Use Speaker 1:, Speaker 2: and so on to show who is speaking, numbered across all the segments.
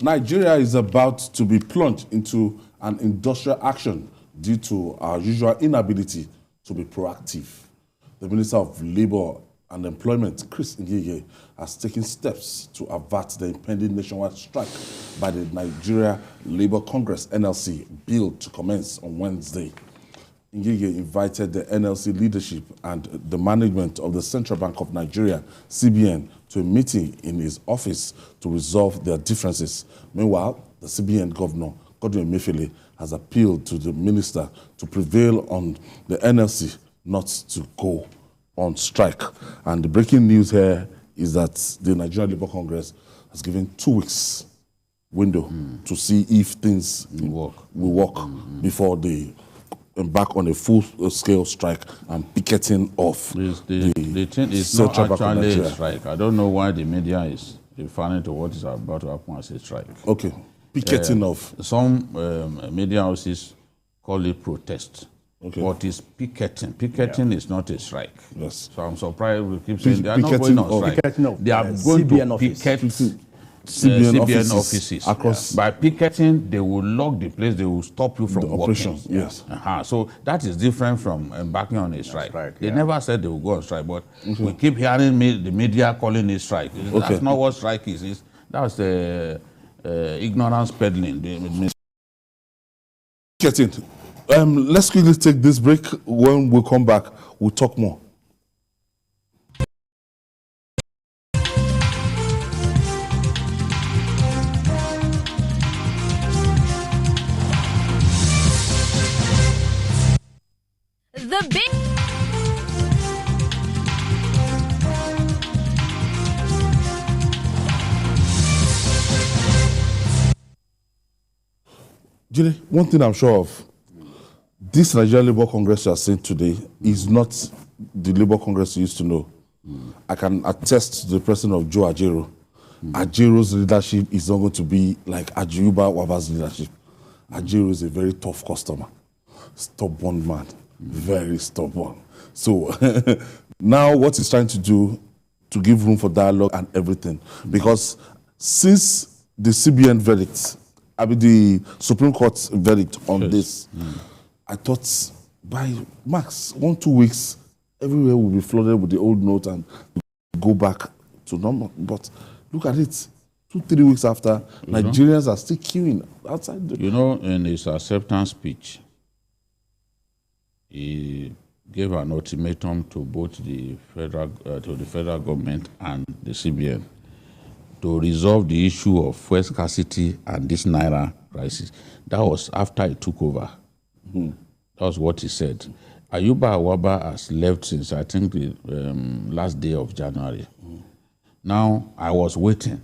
Speaker 1: Nigeria is about to be plunged into an industrial action due to our usual inability to be proactive. The Minister of Labour and Employment, Chris Ngige, has taken steps to avert the impending nationwide strike by the Nigeria Labour Congress, NLC, billed to commence on Wednesday. Ngige invited the NLC leadership and the management of the Central Bank of Nigeria, CBN, to a meeting in his office to resolve their differences. Meanwhile, the CBN Governor, Godwin Emefiele, has appealed to the minister to prevail on the NLC not to go on strike. And the breaking news here is that the Nigerian Labour Congress has given 2 weeks window to see if things will work before they embark on a full-scale strike and picketing off
Speaker 2: the thing is not actually a strike. I don't know why the media is referring to what is about to happen as a strike.
Speaker 1: Okay, picketing off.
Speaker 2: Some media houses call it protest.
Speaker 1: Okay.
Speaker 2: But it's picketing. Picketing is not a strike.
Speaker 1: Yes.
Speaker 2: So I'm surprised we keep saying they are not going on strike. They are going
Speaker 3: CBN
Speaker 2: to picket
Speaker 1: CBN
Speaker 2: offices.
Speaker 1: Across.
Speaker 2: By picketing, they will lock the place. They will stop you from
Speaker 1: The
Speaker 2: working.
Speaker 1: operations, yes.
Speaker 2: So that is different from embarking on a strike. They
Speaker 3: yeah.
Speaker 2: never said they will go on strike, but we keep hearing the media calling it strike. That's not what strike is. That's the ignorance peddling.
Speaker 1: Picketing. Let's quickly take this break. When we come back, we'll talk more.
Speaker 4: The big
Speaker 1: Jide, one thing I'm sure of, this Nigerian Labour Congress you are saying today is not the Labour Congress you used to know. I can attest to the president of Joe Ajero. Ajero's leadership is not going to be like Ajuyuba Waba's leadership. Ajero is a very tough customer, stubborn man, very stubborn. So now what he's trying to do to give room for dialogue and everything, because since the CBN verdict, I mean the Supreme Court's verdict on this, I thought by max 1-2 weeks, everywhere will be flooded with the old note and go back to normal. But look at it, 2-3 weeks after, Nigerians are still queuing outside.
Speaker 2: In his acceptance speech, he gave an ultimatum to both the federal government and the CBN to resolve the issue of fuel scarcity and this Naira crisis. That was after he took over. That was what he said. Ayuba Awaba has left since, I think, the last day of January. Now, I was waiting.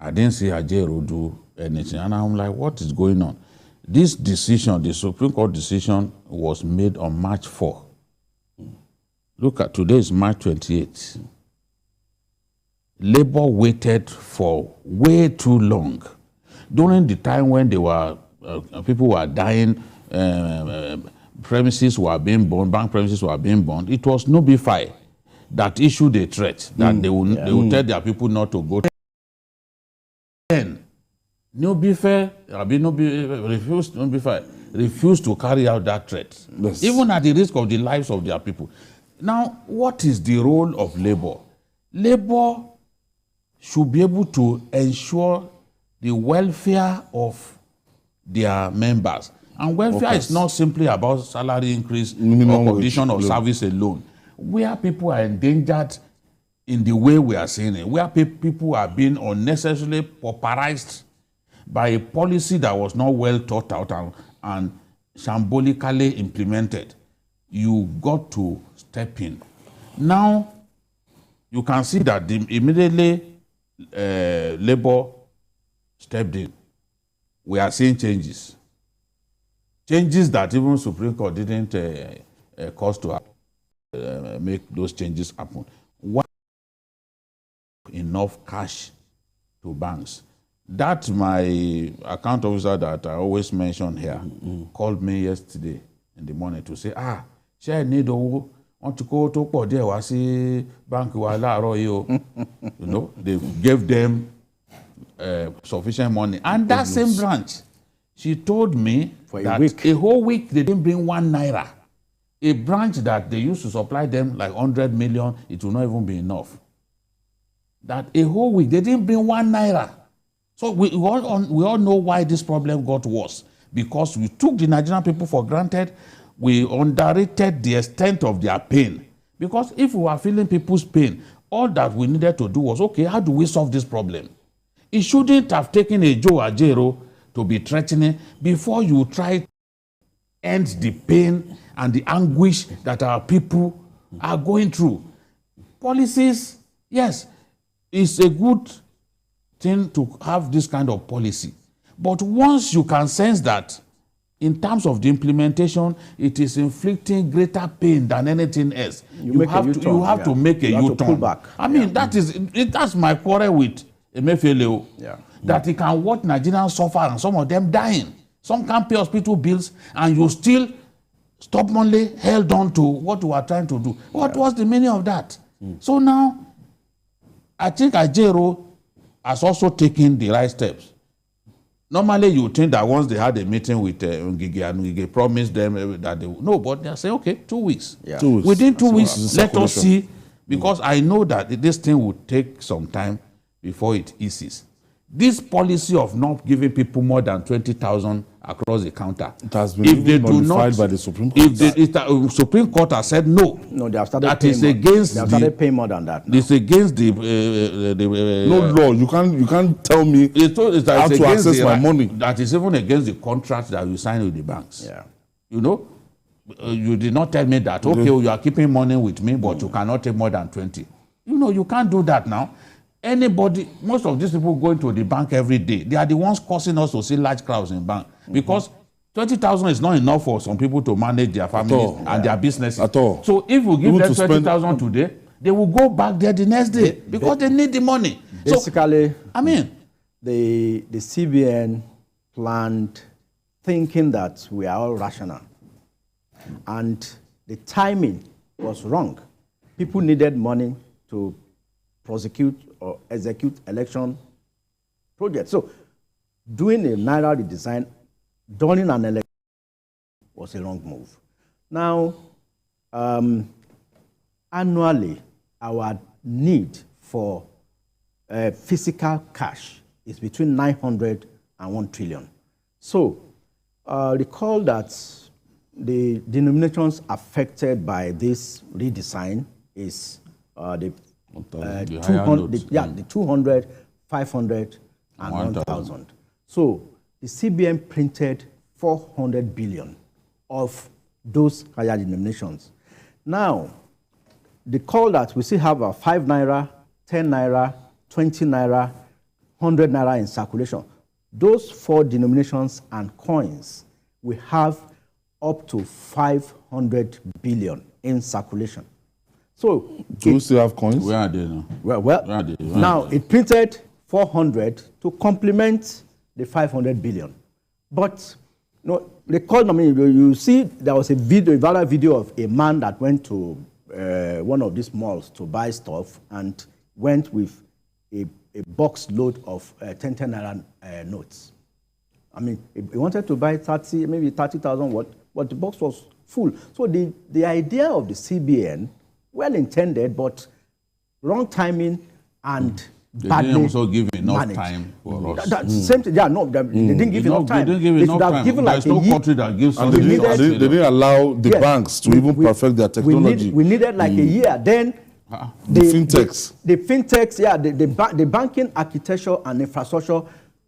Speaker 2: I didn't see Ajero do anything. And I'm like, what is going on? This decision, the Supreme Court decision, was made on March 4. Look at today is March 28. Labour waited for way too long. During the time when they were people were dying, premises were being burned, bank premises were being burned, it was Notify that issued a threat that they will tell their people not to go. Then, Notify refused to carry out that threat, even at the risk of the lives of their people. Now, what is the role of Labour? Labour should be able to ensure the welfare of their members. And welfare is not simply about salary increase or condition of service alone. Where people are endangered in the way we are seeing it, where people are being unnecessarily pauperized by a policy that was not well thought out and shambolically implemented, you got to step in. Now, you can see that immediately Labour stepped in. We are seeing changes. Changes that even Supreme Court didn't cause to make those changes happen. Why enough cash to banks? That my account officer that I always mention here called me yesterday in the morning to say, ṣé ẹ need owó? Want to go to pọ̀ díẹ̀ wá sí báńkì wa láàárọ̀ yìí o. They gave them sufficient money. And that same branch, she told me that a whole week they didn't bring 1 naira. A branch that they used to supply them like 100 million, it will not even be enough. That a whole week they didn't bring 1 naira. So we all know why this problem got worse. Because we took the Nigerian people for granted. We underrated the extent of their pain. Because if we were feeling people's pain, all that we needed to do was, okay, how do we solve this problem? It shouldn't have taken a Joe Ajero to be threatening before you try to end the pain and the anguish that our people are going through. Policies, yes, it's a good thing to have this kind of policy. But once you can sense that, in terms of the implementation, it is inflicting greater pain than anything else, you have to make a U-turn. I mean, that's my quarrel with Emefiele. That he can watch Nigerians suffer and some of them dying. Some can't pay hospital bills and you still stubbornly held on to what we are trying to do. What was the meaning of that? So now, I think Ajero has also taken the right steps. Normally, you think that once they had a meeting with Ngige and Ngige promised them that they would. No, but they say, okay, 2 weeks. 2 weeks. Within 2 weeks, let us see, because I know that this thing will take some time before it eases. This policy of not giving people more than 20,000 across the counter,
Speaker 1: it has been modified by the Supreme Court.
Speaker 2: If the Supreme Court has said no,
Speaker 3: they have started paying more than that.
Speaker 2: It's against the
Speaker 1: no law. You can't tell me how to access my money.
Speaker 2: That is even against the contract that you sign with the banks.
Speaker 3: Yeah,
Speaker 2: you know, you did not tell me that. Okay, you are keeping money with me, but you cannot take more than 20. You know, you can't do that now. Anybody, most of these people going to the bank every day, they are the ones causing us to see large crowds in bank. Because 20,000 is not enough for some people to manage their families and their businesses.
Speaker 1: At all.
Speaker 2: So if we give them 20,000 today, they will go back there the next day because they need the money.
Speaker 3: Basically,
Speaker 2: so, I mean,
Speaker 3: the CBN planned thinking that we are all rational. And the timing was wrong. People needed money to prosecute or execute election projects. So doing a Naira redesign during an election was a wrong move. Now, annually, our need for physical cash is between 900 and 1 trillion. So recall that the denominations affected by this redesign is the 200, 500, and 1,000. So the CBN printed 400 billion of those higher denominations. Now, the call that we still have 5 naira, 10 naira, 20 naira, 100 naira in circulation. Those 4 denominations and coins, we have up to 500 billion in circulation. So
Speaker 1: do you still have coins?
Speaker 2: Where are they now?
Speaker 3: Well, now it printed 400 to complement the 500 billion. But recall, I mean, you see there was a viral video of a man that went to one of these malls to buy stuff and went with a box load of 10 naira notes. I mean, he wanted to buy 30,000 what, but the box was full. So the idea of the CBN, well intended, but wrong timing and badly
Speaker 2: didn't also give enough
Speaker 3: managed.
Speaker 2: Time for us.
Speaker 3: Same thing. Yeah, no, they didn't give enough time.
Speaker 2: They didn't give enough time.
Speaker 3: Given
Speaker 2: There's
Speaker 3: like
Speaker 2: no country that gives us
Speaker 1: they didn't allow the banks to even perfect their technology.
Speaker 3: We needed like a year. Then
Speaker 1: the fintechs.
Speaker 3: The fintechs, yeah, the banking architecture and infrastructure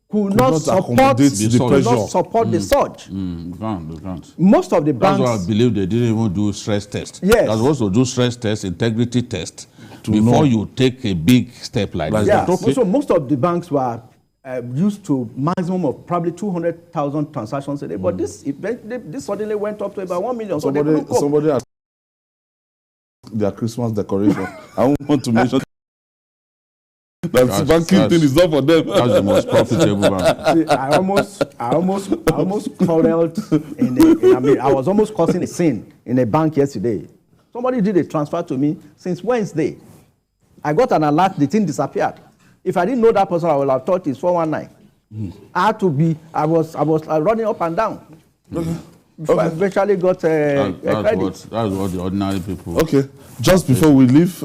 Speaker 3: could not support the surge.
Speaker 2: They can't.
Speaker 3: Most of the banks.
Speaker 2: That's why I believe they didn't even do stress test.
Speaker 3: Yes.
Speaker 2: They're supposed to do stress test, integrity test, before you take a big step like this.
Speaker 3: Yeah. Okay. So most of the banks were used to maximum of probably 200,000 transactions a day. But this suddenly went up to about 1 million.
Speaker 1: Somebody has their Christmas decoration. I don't want to mention that banking thing is not for them.
Speaker 2: That's the most profitable bank.
Speaker 3: I almost quarreled I was almost causing a scene in a bank yesterday. Somebody did a transfer to me since Wednesday. I got an alert, the thing disappeared. If I didn't know that person, I would have thought it's 419. I had to be, I was running up and down. Before I eventually got
Speaker 2: that's what the ordinary people.
Speaker 1: Okay, just before we leave.